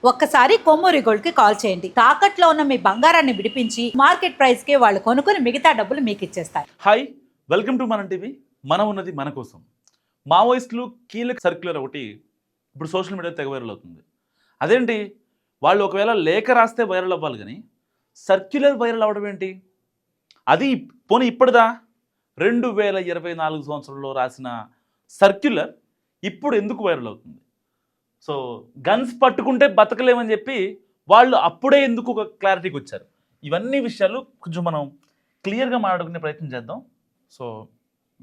ఒక్కసారి కొమ్మూరి గోల్డ్ కి కాల్ చేయండి. తాకట్లో ఉన్న మీ బంగారాన్ని విడిపించి మార్కెట్ ప్రైస్ కి వాళ్ళు కొనుక్కుని మిగతా డబ్బులు మీకు ఇచ్చేస్తారు. హాయ్, వెల్కమ్ టు మనం టీవీ. మనం ఉన్నది మన కోసం. మావోయిస్టులు కీలక సర్క్యులర్ ఒకటి ఇప్పుడు సోషల్ మీడియా తెగ వైరల్ అవుతుంది. అదేంటి, వాళ్ళు ఒకవేళ లేఖ రాస్తే వైరల్ అవ్వాలి కానీ సర్క్యులర్ వైరల్ అవ్వడం ఏంటి? అది పోనీ ఇప్పటిదా 2024 సంవత్సరంలో రాసిన సర్క్యులర్ ఇప్పుడు ఎందుకు వైరల్ అవుతుంది? సో గన్స్ పట్టుకుంటే బతకలేమని చెప్పి వాళ్ళు అప్పుడే ఎందుకు ఒక క్లారిటీకి వచ్చారు? ఇవన్నీ విషయాలు కొంచెం మనం క్లియర్గా మాట్లాడుకునే ప్రయత్నం చేద్దాం. సో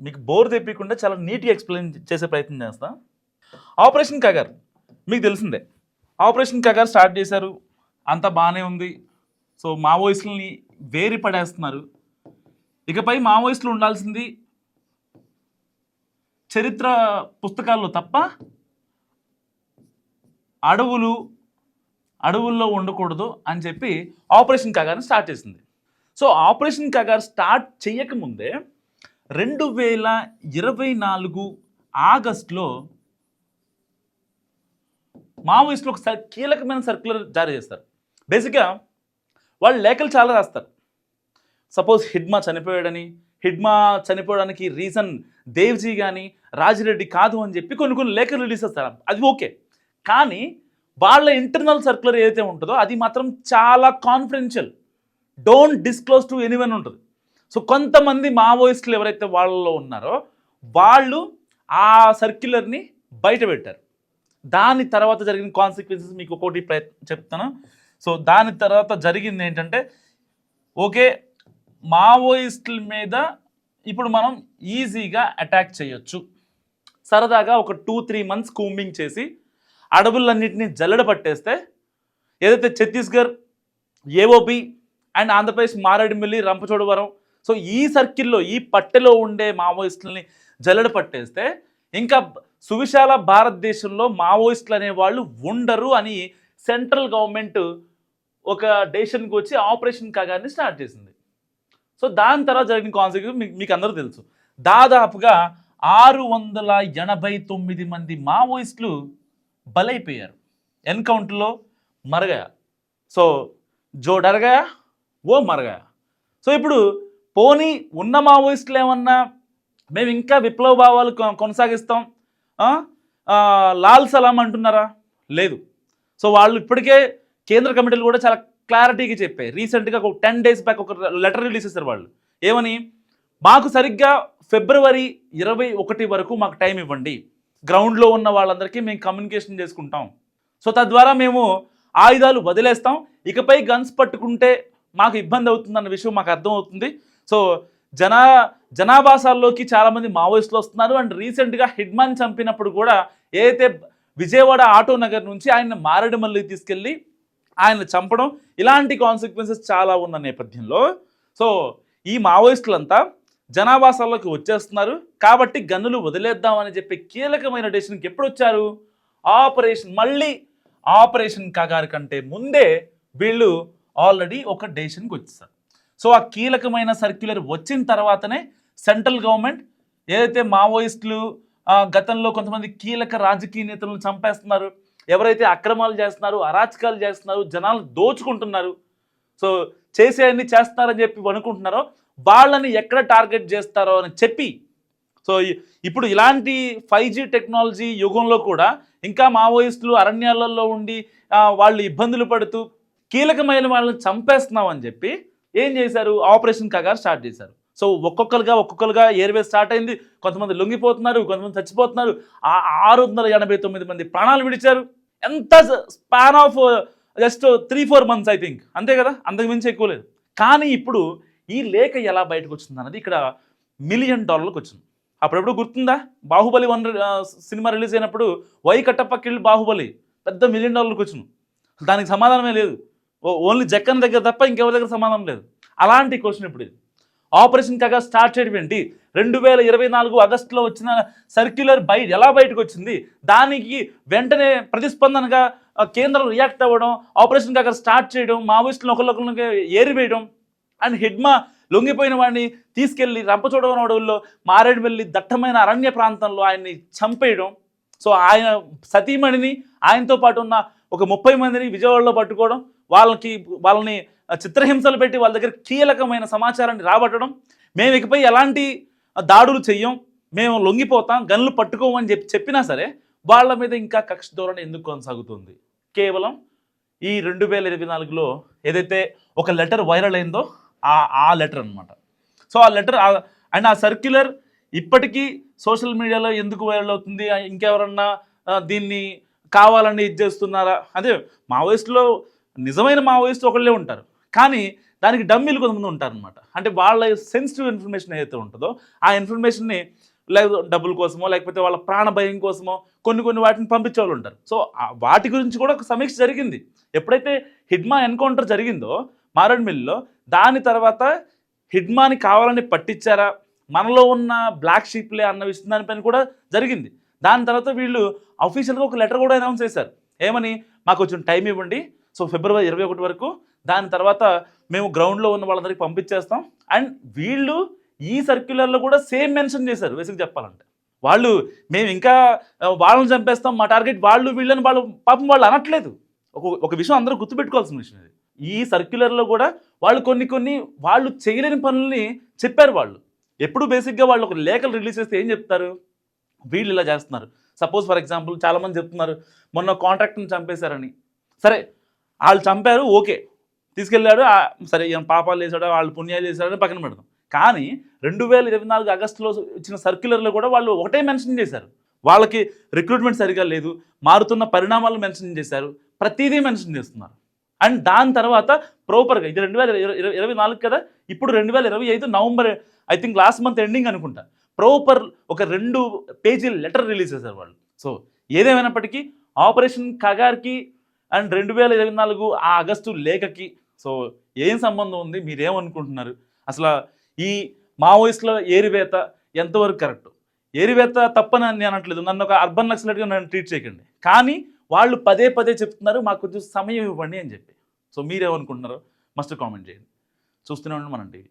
మీకు బోర్ తెప్పకుండా చాలా నీట్గా ఎక్స్ప్లెయిన్ చేసే ప్రయత్నం చేస్తాం. ఆపరేషన్ కగార్ మీకు తెలిసిందే. ఆపరేషన్ కగార్ స్టార్ట్ చేశారు, అంతా బాగానే ఉంది. సో మావోయిస్టులని వేరి పడేస్తున్నారు. ఇకపై మావోయిస్టులు ఉండాల్సింది చరిత్ర పుస్తకాల్లో తప్ప అడవుల్లో ఉండకూడదు అని చెప్పి ఆపరేషన్ కగార్ని స్టార్ట్ చేసింది. సో ఆపరేషన్ కగార్ స్టార్ట్ చేయకముందే 2024 ఆగస్టులో మావోయిస్టులు ఒక కీలకమైన సర్క్యులర్ జారీ చేస్తారు. బేసిక్గా వాళ్ళు లేఖలు చాలా రాస్తారు. సపోజ్ హిడ్మా చనిపోయాడని, హిడ్మా చనిపోవడానికి రీజన్ దేవ్జీ కానీ రాజిరెడ్డి కాదు అని చెప్పి కొన్ని లేఖలు రిలీజ్ చేస్తారు. అది ఓకే, కానీ వాళ్ళ ఇంటర్నల్ సర్క్యులర్ ఏదైతే ఉంటుందో అది మాత్రం చాలా confidential, don't disclose to anyone ఉంటుంది. సో కొంతమంది మావోయిస్టులు ఎవరైతే వాళ్ళలో ఉన్నారో వాళ్ళు ఆ సర్క్యులర్ని బయట పెట్టారు. దాని తర్వాత జరిగిన కాన్సిక్వెన్సెస్ మీకు ఒక్కొక్కటి చెప్తాను. సో దాని తర్వాత జరిగింది ఏంటంటే, ఓకే మావోయిస్టుల మీద ఇప్పుడు మనం ఈజీగా అటాక్ చేయొచ్చు. సరదాగా ఒక 2-3 మంత్స్ కూంబింగ్ చేసి అడవులన్నింటినీ జల్లెడ పట్టేస్తే ఏదైతే Chhattisgarh, AOP and Andhra Pradesh Maredumilli, Rampachodavaram, so ఈ సర్కిల్లో ఈ పట్టెలో ఉండే మావోయిస్టులని జల్లెడ పట్టేస్తే ఇంకా సువిశాల భారతదేశంలో మావోయిస్టులు అనేవాళ్ళు ఉండరు అని సెంట్రల్ గవర్నమెంట్ ఒక డెసిషన్కి వచ్చి ఆపరేషన్ కగార్ని స్టార్ట్ చేసింది. సో దాని తర్వాత జరిగిన కాన్సిక్వెన్స్ మీకు అందరూ తెలుసు. దాదాపుగా 689 మంది మావోయిస్టులు బలైపోయారు ఎన్కౌంటర్లో, మరగయా. సో జో డరగయా ఓ మరగయా. సో ఇప్పుడు పోనీ ఉన్న మావోయిస్టులు ఏమన్నా మేము ఇంకా విప్లవ భావాలు కొనసాగిస్తాం, లాల్ సలాం అంటున్నారా? లేదు. సో వాళ్ళు ఇప్పటికే కేంద్ర కమిటీలు కూడా చాలా క్లారిటీగా చెప్పాయి. రీసెంట్గా ఒక 10 days బ్యాక్ ఒక లెటర్ రిలీజ్ చేశారు వాళ్ళు. ఏమని, మాకు సరిగ్గా ఫిబ్రవరి 21 వరకు మాకు టైం ఇవ్వండి, గ్రౌండ్లో ఉన్న వాళ్ళందరికీ మేము కమ్యూనికేషన్ చేసుకుంటాం. సో తద్వారా మేము ఆయుధాలు వదిలేస్తాం, ఇకపై గన్స్ పట్టుకుంటే మాకు ఇబ్బంది అవుతుందన్న విషయం మాకు అర్థమవుతుంది. సో జనాభాసాల్లోకి చాలామంది మావోయిస్టులు వస్తున్నారు. అండ్ రీసెంట్గా హిడ్మాన్ చంపినప్పుడు కూడా ఏదైతే విజయవాడ ఆటో నగర్ నుంచి ఆయన మారేడుమల్లి తీసుకెళ్ళి ఆయన చంపడం, ఇలాంటి కాన్సిక్వెన్సెస్ చాలా ఉన్న నేపథ్యంలో సో ఈ మావోయిస్టులంతా జనాభాసాల్లోకి వచ్చేస్తున్నారు. కాబట్టి గన్నులు వదిలేద్దామని చెప్పి కీలకమైన డెసిషన్కి ఎప్పుడు వచ్చారు? ఆపరేషన్ కగార్ కంటే ముందే వీళ్ళు ఆల్రెడీ ఒక డెసిషన్కి వచ్చేసారు. సో ఆ కీలకమైన సర్క్యులర్ వచ్చిన తర్వాతనే సెంట్రల్ గవర్నమెంట్ ఏదైతే మావోయిస్టులు గతంలో కొంతమంది కీలక రాజకీయ నేతలను చంపేస్తున్నారు, ఎవరైతే అక్రమాలు చేస్తున్నారు, అరాచకాలు చేస్తున్నారు, జనాలు దోచుకుంటున్నారు, సో చేసేయన్ని చేస్తున్నారని చెప్పి అనుకుంటున్నారో వాళ్ళని ఎక్కడ టార్గెట్ చేస్తారో అని చెప్పి, సో ఇప్పుడు ఇలాంటి 5G టెక్నాలజీ యుగంలో కూడా ఇంకా మావోయిస్టులు అరణ్యాలలో ఉండి వాళ్ళు ఇబ్బందులు పడుతూ కీలకమైన వాళ్ళని చంపేస్తున్నాం అని చెప్పి ఏం చేశారు? ఆపరేషన్ కగార్ స్టార్ట్ చేశారు. సో ఒక్కొక్కరుగా ఎయిర్వే స్టార్ట్ అయింది. కొంతమంది లొంగిపోతున్నారు, కొంతమంది చచ్చిపోతున్నారు. 689 మంది ప్రాణాలు విడిచారు. ఎంత span of just 3-4 months I think, అంతే కదా, అంతకుమించి ఎక్కువ లేదు. కానీ ఇప్పుడు ఈ లేఖ ఎలా బయటకు వచ్చింది అన్నది ఇక్కడ $1 million వచ్చింది. అప్పుడెప్పుడు గుర్తుందా? బాహుబలి 1 సినిమా రిలీజ్ అయినప్పుడు వై కట్టప్ప కిల్ బాహుబలి పెద్ద $1 million వచ్చింది. దానికి సమాధానమే లేదు. ఓన్లీ జక్కన్ దగ్గర తప్ప ఇంకెవరి దగ్గర సమాధానం లేదు. అలాంటి క్వశ్చన్ ఇప్పుడు ఇది. ఆపరేషన్ కగార్ స్టార్ట్ చేయడం ఏంటి? 2024 ఆగస్టులో వచ్చిన సర్క్యులర్ ఎలా బయటకు వచ్చింది? దానికి వెంటనే ప్రతిస్పందనగా కేంద్రం రియాక్ట్ అవ్వడం, ఆపరేషన్ కగార్ స్టార్ట్ చేయడం, మావోయిస్టులను ఒకరికొకరికి ఏరివేయడం, అండ్ హిడ్మా లొంగిపోయిన వాడిని తీసుకెళ్లి రంపచోడవరం అడవుల్లో మారేడుమిల్లి దట్టమైన అరణ్య ప్రాంతంలో ఆయన్ని చంపేయడం. సో ఆయన సతీమణిని ఆయనతో పాటు ఉన్న ఒక 30 మందిని విజయవాడలో పట్టుకోవడం, వాళ్ళని చిత్రహింసలు పెట్టి వాళ్ళ దగ్గర కీలకమైన సమాచారాన్ని రాబట్టడం, మేము ఇకపై ఎలాంటి దాడులు చెయ్యం, మేము లొంగిపోతాం, గన్లు పట్టుకోమని చెప్పినా సరే వాళ్ళ మీద ఇంకా కక్ష ధోరణి ఎందుకు కొనసాగుతుంది? కేవలం ఈ 2024లో ఏదైతే ఒక లెటర్ వైరల్ అయిందో ఆ లెటర్ అనమాట. సో ఆ లెటర్ అండ్ ఆ సర్క్యులర్ ఇప్పటికీ సోషల్ మీడియాలో ఎందుకు వైరల్ అవుతుంది? ఇంకెవరన్నా దీన్ని కావాలని ఇది చేస్తున్నారా? అదే మావోయిస్టులో నిజమైన మావోయిస్టు ఒకళ్ళే ఉంటారు, కానీ దానికి డమ్మీలు కొంతమంది ఉంటారనమాట. అంటే వాళ్ళ సెన్సిటివ్ ఇన్ఫర్మేషన్ ఏదైతే ఉంటుందో ఆ ఇన్ఫర్మేషన్ని డబ్బుల కోసమో లేకపోతే వాళ్ళ ప్రాణ భయం కోసమో కొన్ని వాటిని పంపించే వాళ్ళు ఉంటారు. సో వాటి గురించి కూడా ఒక సమీక్ష జరిగింది. ఎప్పుడైతే హిడ్మా ఎన్కౌంటర్ జరిగిందో మారేడుమిల్లిలో, దాని తర్వాత హిడ్మాని కావాలని పట్టించారా, మనలో ఉన్న బ్లాక్ షీప్లే అన్న విషయం దానిపైన కూడా జరిగింది. దాని తర్వాత వీళ్ళు అఫీషియల్గా ఒక లెటర్ కూడా అనౌన్స్ చేశారు. ఏమని? మాకు కొంచెం టైం ఇవ్వండి, సో ఫిబ్రవరి 21 వరకు, దాని తర్వాత మేము గ్రౌండ్లో ఉన్న వాళ్ళందరికీ పంపించేస్తాం. అండ్ వీళ్ళు ఈ సర్క్యులర్లో కూడా సేమ్ మెన్షన్ చేశారు. బేసిక్ చెప్పాలంటే వాళ్ళు మేము ఇంకా వాళ్ళని చంపేస్తాం, మా టార్గెట్ వాళ్ళు వీళ్ళని వాళ్ళు పాపం వాళ్ళు అనట్లేదు. ఒక విషయం అందరూ గుర్తుపెట్టుకోవాల్సిన విషయం ఇది. ఈ సర్క్యులర్లో కూడా వాళ్ళు కొన్ని వాళ్ళు చేయలేని పనుల్ని చెప్పారు. వాళ్ళు ఎప్పుడు బేసిక్గా వాళ్ళు ఒక లేఖలు రిలీజ్ చేస్తే ఏం చెప్తారు? వీళ్ళు ఇలా చేస్తున్నారు. సపోజ్ ఫర్ ఎగ్జాంపుల్ చాలామంది చెప్తున్నారు మొన్న కాంట్రాక్ట్ని చంపేశారని. సరే వాళ్ళు చంపారు, ఓకే, తీసుకెళ్ళాడు, సరే ఏం పాపాలు చేశాడో వాళ్ళు పుణ్యాలు చేశాడని పక్కన పెడతాం. కానీ 2024 ఆగస్టులో ఇచ్చిన సర్క్యులర్లో కూడా వాళ్ళు ఒకటే మెన్షన్ చేశారు. వాళ్ళకి రిక్రూట్మెంట్ సరిగా లేదు, మారుతున్న పరిణామాలు మెన్షన్ చేశారు, ప్రతిదీ మెన్షన్ చేస్తున్నారు. అండ్ దాని తర్వాత ప్రాపర్గా ఇది 2024 కదా, ఇప్పుడు 2025 November I think last month ending అనుకుంటా, ప్రాపర్ ఒక 2 పేజీల లెటర్ రిలీజ్ చేశారు వాళ్ళు. సో ఏదేమైనప్పటికీ ఆపరేషన్ కగార్కి అండ్ 2024 ఆ ఆగస్టు లేఖకి సో ఏం సంబంధం ఉంది? మీరేమనుకుంటున్నారు? అసలు ఈ మావోయిస్టుల ఏరివేత ఎంతవరకు కరెక్ట్? ఏరివేత తప్పని నేను అనట్లేదు, నన్ను ఒక అర్బన్ నక్సలైట్గా నన్ను ట్రీట్ చేయకండి, కానీ వాళ్ళు పదే చెప్తున్నారు మాకు కొంచెం సమయం ఇవ్వండి అని చెప్పి. సో మీరేమనుకుంటున్నారో మస్ట్ కామెంట్ చేయండి. చూస్తూనే ఉండండి మనం టీవీ.